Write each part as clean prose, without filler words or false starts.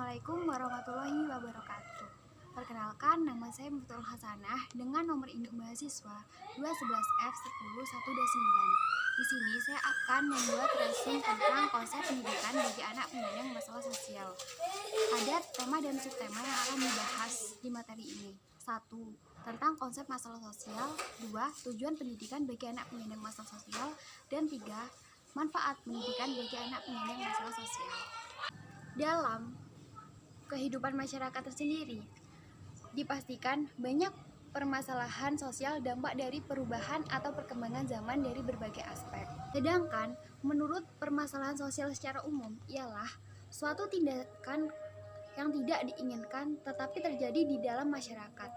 Assalamualaikum warahmatullahi wabarakatuh. Perkenalkan, nama saya Muftul Hasanah dengan nomor induk mahasiswa 211F10129. Di sini saya akan membuat resume tentang konsep pendidikan bagi anak penyandang masalah sosial. Ada tema dan subtema yang akan dibahas di materi ini. 1. Tentang konsep masalah sosial. 2. Tujuan pendidikan bagi anak penyandang masalah sosial. Dan 3. Manfaat pendidikan bagi anak penyandang masalah sosial. Dalam kehidupan masyarakat tersendiri, dipastikan banyak permasalahan sosial dampak dari perubahan atau perkembangan zaman dari berbagai aspek. Sedangkan, menurut permasalahan sosial secara umum ialah suatu tindakan yang tidak diinginkan tetapi terjadi di dalam masyarakat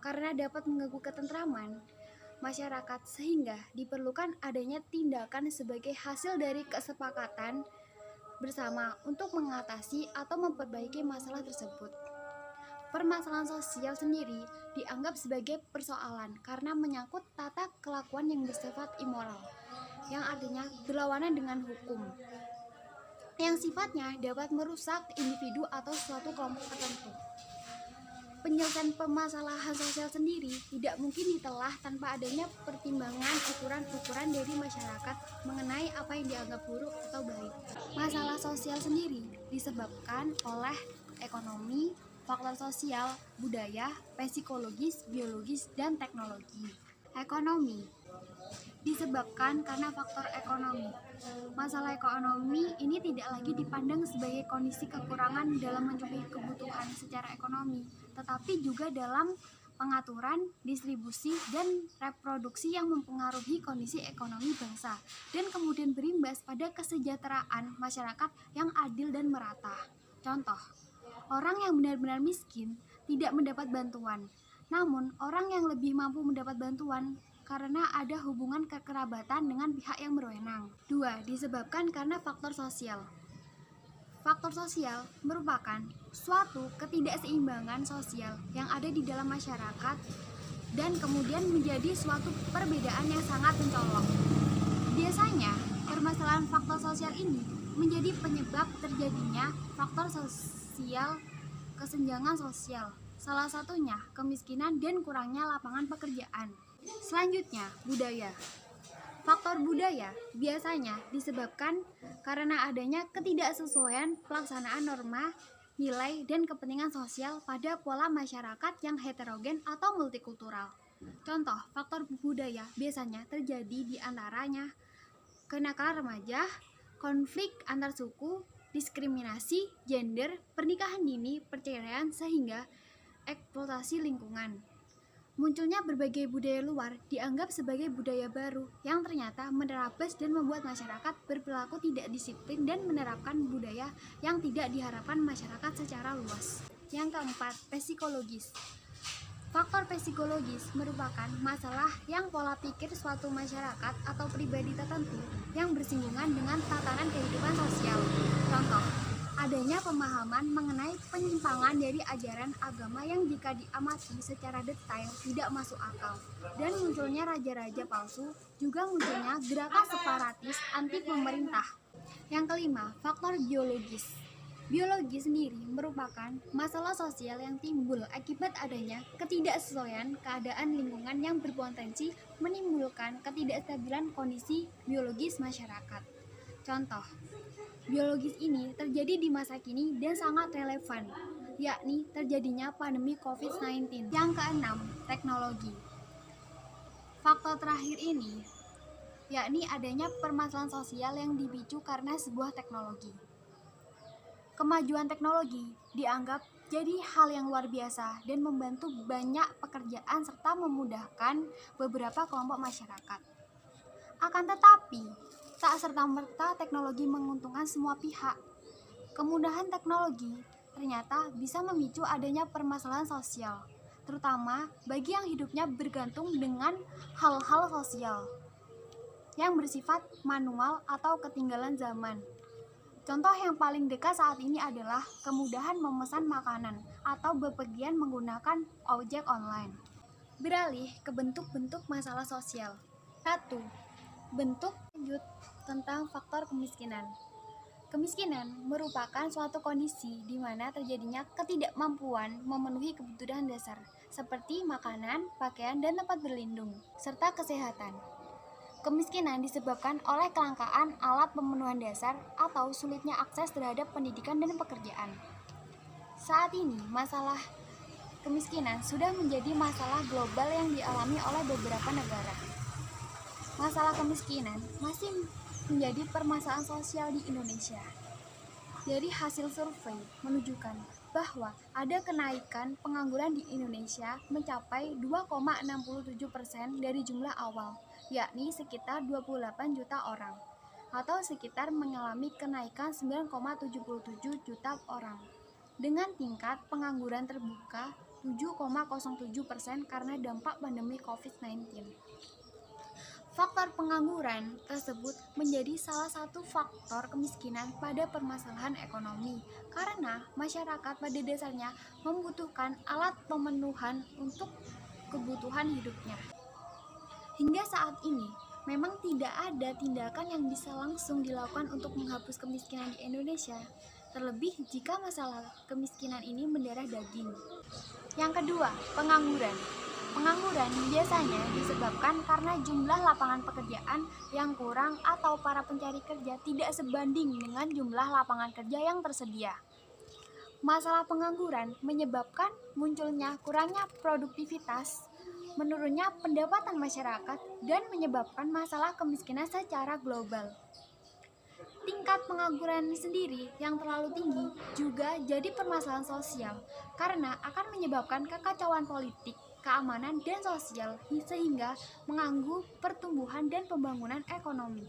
karena dapat mengganggu ketentraman masyarakat sehingga diperlukan adanya tindakan sebagai hasil dari kesepakatan bersama untuk mengatasi atau memperbaiki masalah tersebut. Permasalahan sosial sendiri dianggap sebagai persoalan karena menyangkut tata kelakuan yang bersifat immoral, yang artinya berlawanan dengan hukum, yang sifatnya dapat merusak individu atau suatu kelompok tertentu. Penyelesaian permasalahan sosial sendiri tidak mungkin ditelah tanpa adanya pertimbangan ukuran-ukuran dari masyarakat mengenai apa yang dianggap buruk atau baik. Masalah sosial sendiri disebabkan oleh ekonomi, faktor sosial, budaya, psikologis, biologis, dan teknologi. Ekonomi disebabkan karena faktor ekonomi. Masalah ekonomi ini tidak lagi dipandang sebagai kondisi kekurangan dalam mencukupi kebutuhan secara ekonomi, tetapi juga dalam pengaturan, distribusi, dan reproduksi yang mempengaruhi kondisi ekonomi bangsa, dan kemudian berimbas pada kesejahteraan masyarakat yang adil dan merata. Contoh, orang yang benar-benar miskin tidak mendapat bantuan, namun orang yang lebih mampu mendapat bantuan karena ada hubungan kekerabatan dengan pihak yang berwenang. 2. Disebabkan karena faktor sosial. Faktor sosial merupakan suatu ketidakseimbangan sosial yang ada di dalam masyarakat dan kemudian menjadi suatu perbedaan yang sangat mencolok. Biasanya, permasalahan faktor sosial ini menjadi penyebab terjadinya faktor sosial kesenjangan sosial. Salah satunya kemiskinan dan kurangnya lapangan pekerjaan. Selanjutnya, budaya. Faktor budaya biasanya disebabkan karena adanya ketidaksesuaian pelaksanaan norma, nilai, dan kepentingan sosial pada pola masyarakat yang heterogen atau multikultural. Contoh, faktor budaya biasanya terjadi di antaranya kenakalan remaja, konflik antar suku, diskriminasi, gender, pernikahan dini, perceraian, sehingga eksploitasi lingkungan. Munculnya berbagai budaya luar dianggap sebagai budaya baru yang ternyata menerabas dan membuat masyarakat berperilaku tidak disiplin dan menerapkan budaya yang tidak diharapkan masyarakat secara luas. Yang keempat, psikologis. Faktor psikologis merupakan masalah yang pola pikir suatu masyarakat atau pribadi tertentu yang bersinggungan dengan tatanan kehidupan sosial. Contoh, adanya pemahaman mengenai penyimpangan dari ajaran agama yang jika diamati secara detail tidak masuk akal, dan munculnya raja-raja palsu, juga munculnya gerakan separatis anti pemerintah. Yang kelima, faktor biologis. Biologi sendiri merupakan masalah sosial yang timbul akibat adanya ketidaksesuaian keadaan lingkungan yang berpotensi menimbulkan ketidakstabilan kondisi biologis masyarakat. Contoh, biologis ini terjadi di masa kini dan sangat relevan, yakni terjadinya pandemi COVID-19. Yang keenam, teknologi. Faktor terakhir ini, yakni adanya permasalahan sosial yang dipicu karena sebuah teknologi. Kemajuan teknologi dianggap jadi hal yang luar biasa dan membantu banyak pekerjaan serta memudahkan beberapa kelompok masyarakat. Akan tetapi, tak serta-merta teknologi menguntungkan semua pihak. Kemudahan teknologi ternyata bisa memicu adanya permasalahan sosial, terutama bagi yang hidupnya bergantung dengan hal-hal sosial yang bersifat manual atau ketinggalan zaman. Contoh yang paling dekat saat ini adalah kemudahan memesan makanan atau bepergian menggunakan ojek online. Beralih ke bentuk-bentuk masalah sosial. 1. Bentuk lanjut tentang faktor kemiskinan. Kemiskinan merupakan suatu kondisi di mana terjadinya ketidakmampuan memenuhi kebutuhan dasar seperti makanan, pakaian, dan tempat berlindung, serta kesehatan. Kemiskinan disebabkan oleh kelangkaan alat pemenuhan dasar atau sulitnya akses terhadap pendidikan dan pekerjaan. Saat ini, masalah kemiskinan sudah menjadi masalah global yang dialami oleh beberapa negara. Masalah kemiskinan masih menjadi permasalahan sosial di Indonesia. Dari hasil survei menunjukkan bahwa ada kenaikan pengangguran di Indonesia mencapai 2,67% dari jumlah awal, yakni sekitar 28 juta orang, atau sekitar mengalami kenaikan 9,77 juta orang. Dengan tingkat pengangguran terbuka 7,07% karena dampak pandemi COVID-19. Faktor pengangguran tersebut menjadi salah satu faktor kemiskinan pada permasalahan ekonomi karena masyarakat pada dasarnya membutuhkan alat pemenuhan untuk kebutuhan hidupnya. Hingga saat ini, memang tidak ada tindakan yang bisa langsung dilakukan untuk menghapus kemiskinan di Indonesia, terlebih jika masalah kemiskinan ini mendarah daging. Yang kedua, pengangguran. Pengangguran biasanya disebabkan karena jumlah lapangan pekerjaan yang kurang atau para pencari kerja tidak sebanding dengan jumlah lapangan kerja yang tersedia. Masalah pengangguran menyebabkan munculnya kurangnya produktivitas, menurunnya pendapatan masyarakat, dan menyebabkan masalah kemiskinan secara global. Tingkat pengangguran sendiri yang terlalu tinggi juga jadi permasalahan sosial karena akan menyebabkan kekacauan politik, keamanan, dan sosial sehingga mengganggu pertumbuhan dan pembangunan ekonomi.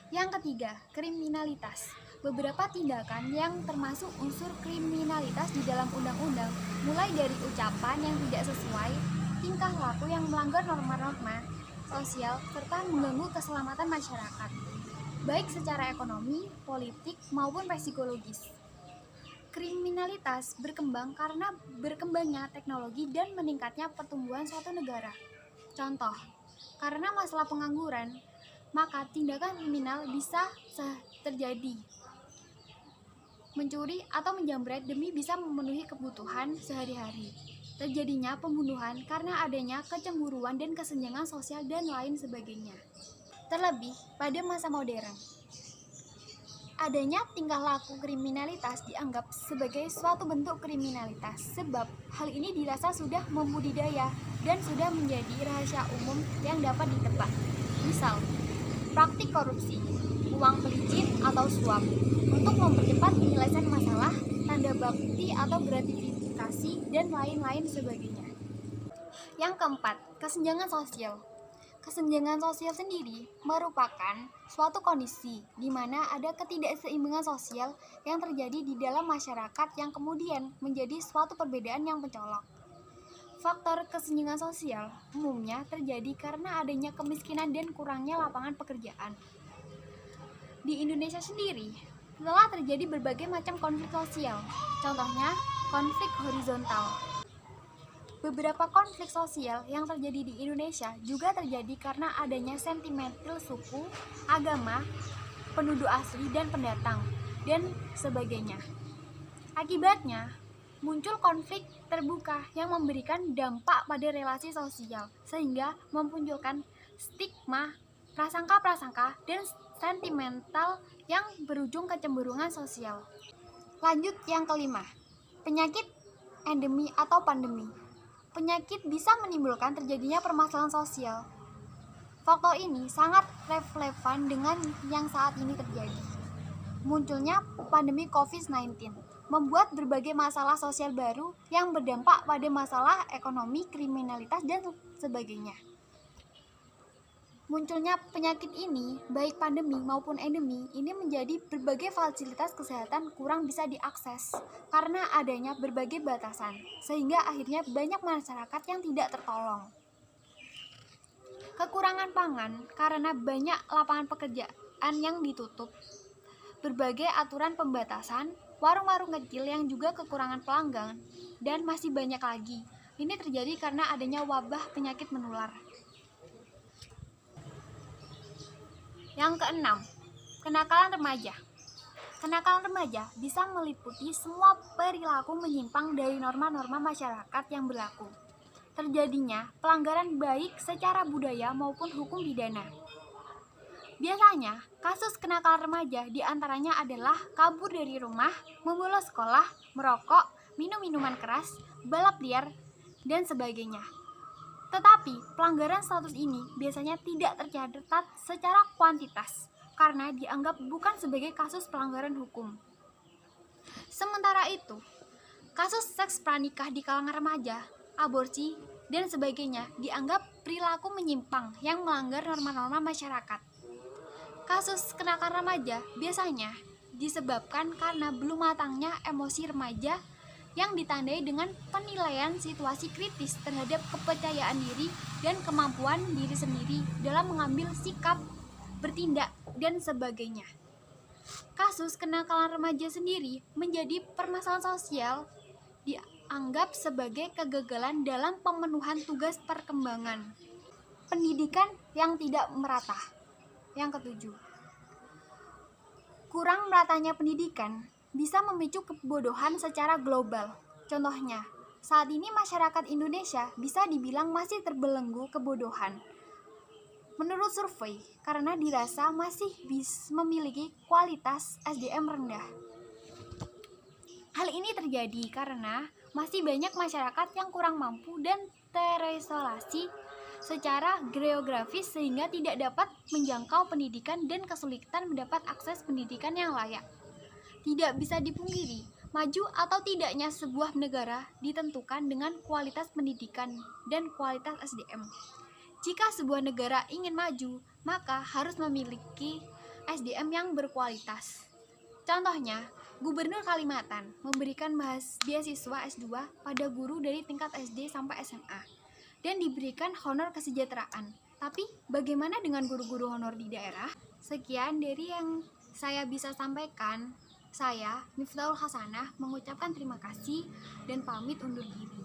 Yang ketiga, kriminalitas. Beberapa tindakan yang termasuk unsur kriminalitas di dalam undang-undang, mulai dari ucapan yang tidak sesuai, tingkah laku yang melanggar norma-norma sosial, serta mengganggu keselamatan masyarakat, baik secara ekonomi, politik, maupun psikologis. Kriminalitas berkembang karena berkembangnya teknologi dan meningkatnya pertumbuhan suatu negara. Contoh, karena masalah pengangguran, maka tindakan kriminal bisa terjadi. Mencuri atau menjamret demi bisa memenuhi kebutuhan sehari-hari. Terjadinya pembunuhan karena adanya kecemburuan dan kesenjangan sosial dan lain sebagainya. Terlebih pada masa modern, adanya tingkah laku kriminalitas dianggap sebagai suatu bentuk kriminalitas sebab hal ini dirasa sudah membudidaya dan sudah menjadi rahasia umum yang dapat ditebak. Misal, praktik korupsi, uang pelicin atau suap untuk mempercepat penyelesaian masalah, tanda bakti atau gratifikasi, dan lain-lain sebagainya. Yang keempat, kesenjangan sosial. Kesenjangan sosial sendiri merupakan suatu kondisi di mana ada ketidakseimbangan sosial yang terjadi di dalam masyarakat yang kemudian menjadi suatu perbedaan yang mencolok. Faktor kesenjangan sosial umumnya terjadi karena adanya kemiskinan dan kurangnya lapangan pekerjaan. Di Indonesia sendiri, telah terjadi berbagai macam konflik sosial, contohnya konflik horizontal. Beberapa konflik sosial yang terjadi di Indonesia juga terjadi karena adanya sentimental suku, agama, penduduk asli dan pendatang, dan sebagainya. Akibatnya, muncul konflik terbuka yang memberikan dampak pada relasi sosial, sehingga memunculkan stigma, prasangka-prasangka, dan sentimental yang berujung kecemburuan sosial. Lanjut yang kelima, penyakit endemi atau pandemi. Penyakit bisa menimbulkan terjadinya permasalahan sosial. Faktor ini sangat relevan dengan yang saat ini terjadi. Munculnya pandemi COVID-19 membuat berbagai masalah sosial baru yang berdampak pada masalah ekonomi, kriminalitas, dan sebagainya. Munculnya penyakit ini, baik pandemi maupun endemi, ini menjadi berbagai fasilitas kesehatan kurang bisa diakses karena adanya berbagai batasan, sehingga akhirnya banyak masyarakat yang tidak tertolong. Kekurangan pangan karena banyak lapangan pekerjaan yang ditutup, berbagai aturan pembatasan, warung-warung kecil yang juga kekurangan pelanggan, dan masih banyak lagi. Ini terjadi karena adanya wabah penyakit menular. Yang keenam, kenakalan remaja. Kenakalan remaja bisa meliputi semua perilaku menyimpang dari norma-norma masyarakat yang berlaku. Terjadinya pelanggaran baik secara budaya maupun hukum pidana. Biasanya, kasus kenakalan remaja diantaranya adalah kabur dari rumah, membolos sekolah, merokok, minum minuman keras, balap liar, dan sebagainya. Tetapi, pelanggaran status ini biasanya tidak tercatat secara kuantitas karena dianggap bukan sebagai kasus pelanggaran hukum. Sementara itu, kasus seks pranikah di kalangan remaja, aborsi, dan sebagainya dianggap perilaku menyimpang yang melanggar norma-norma masyarakat. Kasus kenakalan remaja biasanya disebabkan karena belum matangnya emosi remaja yang ditandai dengan penilaian situasi kritis terhadap kepercayaan diri dan kemampuan diri sendiri dalam mengambil sikap, bertindak, dan sebagainya. Kasus kenakalan remaja sendiri menjadi permasalahan sosial dianggap sebagai kegagalan dalam pemenuhan tugas perkembangan. Pendidikan yang tidak merata. Yang ketujuh, kurang meratanya pendidikan bisa memicu kebodohan secara global. Contohnya, saat ini masyarakat Indonesia bisa dibilang masih terbelenggu kebodohan. Menurut survei, karena dirasa masih memiliki kualitas SDM rendah. Hal ini terjadi karena masih banyak masyarakat yang kurang mampu dan terisolasi secara geografis sehingga tidak dapat menjangkau pendidikan dan kesulitan mendapat akses pendidikan yang layak. Tidak bisa dipungkiri, maju atau tidaknya sebuah negara ditentukan dengan kualitas pendidikan dan kualitas SDM. Jika sebuah negara ingin maju, maka harus memiliki SDM yang berkualitas. Contohnya, Gubernur Kalimantan memberikan beasiswa S2 pada guru dari tingkat SD sampai SMA dan diberikan honor kesejahteraan. Tapi bagaimana dengan guru-guru honor di daerah? Sekian dari yang saya bisa sampaikan. Saya, Miftahul Hasanah, mengucapkan terima kasih dan pamit undur diri.